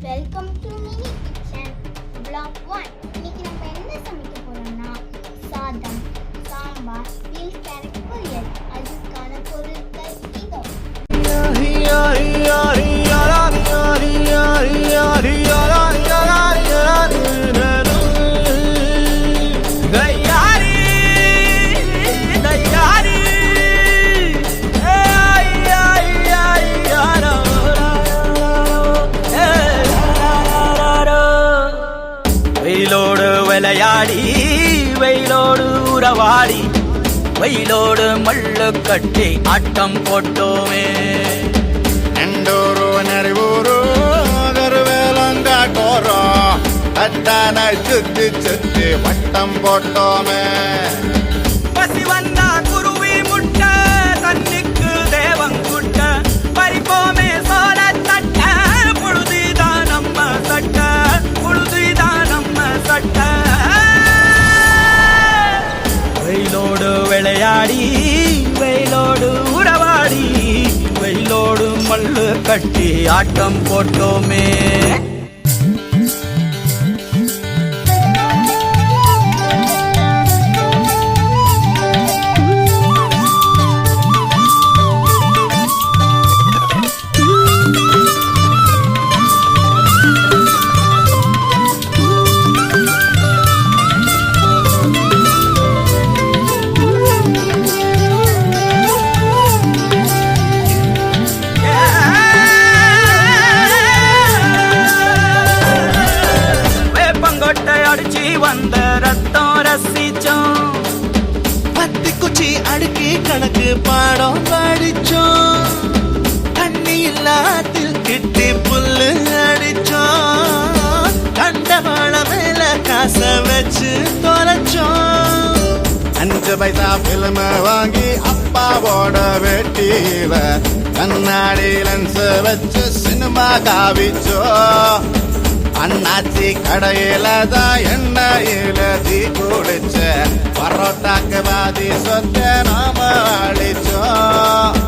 Welcome to mini kitchen vlog 1. இன்னைக்கு நம்ம என்ன சமைக்க போறோம்னா சாதம், சாம்பார், பீல் கேரட் பொரியல். அதுக்கான பொருட்கள் இதோ. வெயிலோடு விளையாடி வெயிலோடு உறவாடி வெயிலோடு மல்லு கட்டி ஆட்டம் போட்டோமே. ಎಂಡೂರು ನೆರವೂರು கருவேலங்காட்டோரோ அத்தான சுத்தி சுத்தி வட்டம் போட்டோமே. பசி வந்தா குருவி முட்ட தண்ணிக்கு தேவங்குட்ட பறிப்போமே சோழ தட்ட புழுதிதான் நம்ம சட்ட புழுதிதான் நம்ம சட்ட. வெயிலோடு விளையாடி வெயிலோடு உறவாடி வெயிலோடு மல்லு கட்டி ஆட்டம் போட்டோமே. வந்த ரத்தம் ரசிச்சோம், பத்தி குச்சி அடுக்கி கணக்கு பாடம் படிச்சோம், தண்ணி இல்லாத்தில் கிட்டி புல்லு அடிச்சோம், கண்டவாள மேல காச வச்சு தொலைச்சோம். 5 பைசா பிலிம வாங்கி அப்பாவோட வெட்டியில கண்ணாடி லென்ஸ் வச்சு சினிமா காவிச்சோ. அண்ணாச்சி கடையில தான் எண்ணெயில தீ குளிச்ச பரோட்டாக்கு பாதி சொத்த நாம அழிச்சோம்.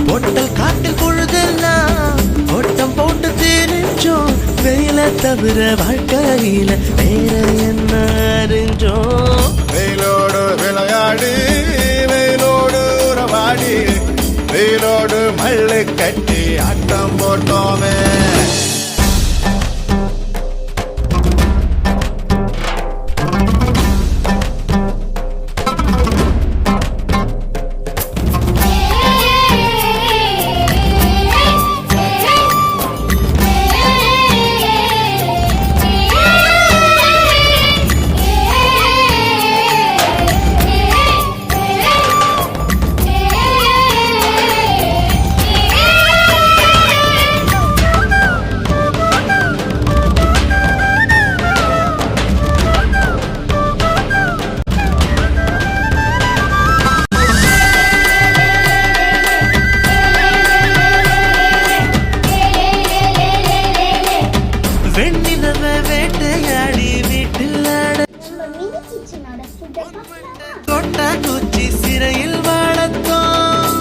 பொட்டல் காட்டில் பொழுதெல்லாம் ஓட்டம் போட்டு தெரிஞ்சோம், வெயில தவிர வாழ்க்கையில வேற என்ன அறிஞ்சோம். வெயிலோடு விளையாடி வெயிலோடு உறவாடி வெயிலோடு மல்லு கட்டி ஆட்டம் போட்டோமே. கொட்டாங்குச்சி சிறையில் வாழத்தோம்,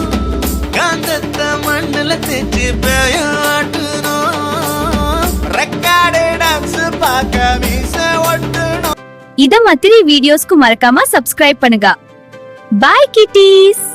காந்தத்த மண்ணுல தேச்சு பேயாட்டணும், ரெக்கார்டு டான்ஸ் பார்க்க மீச ஒட்டணும். இத மாதிரி வீடியோஸ்க்கு மறக்காம சப்ஸ்கிரைப் பண்ணுங்க. பாய் கிட்டீஸ்.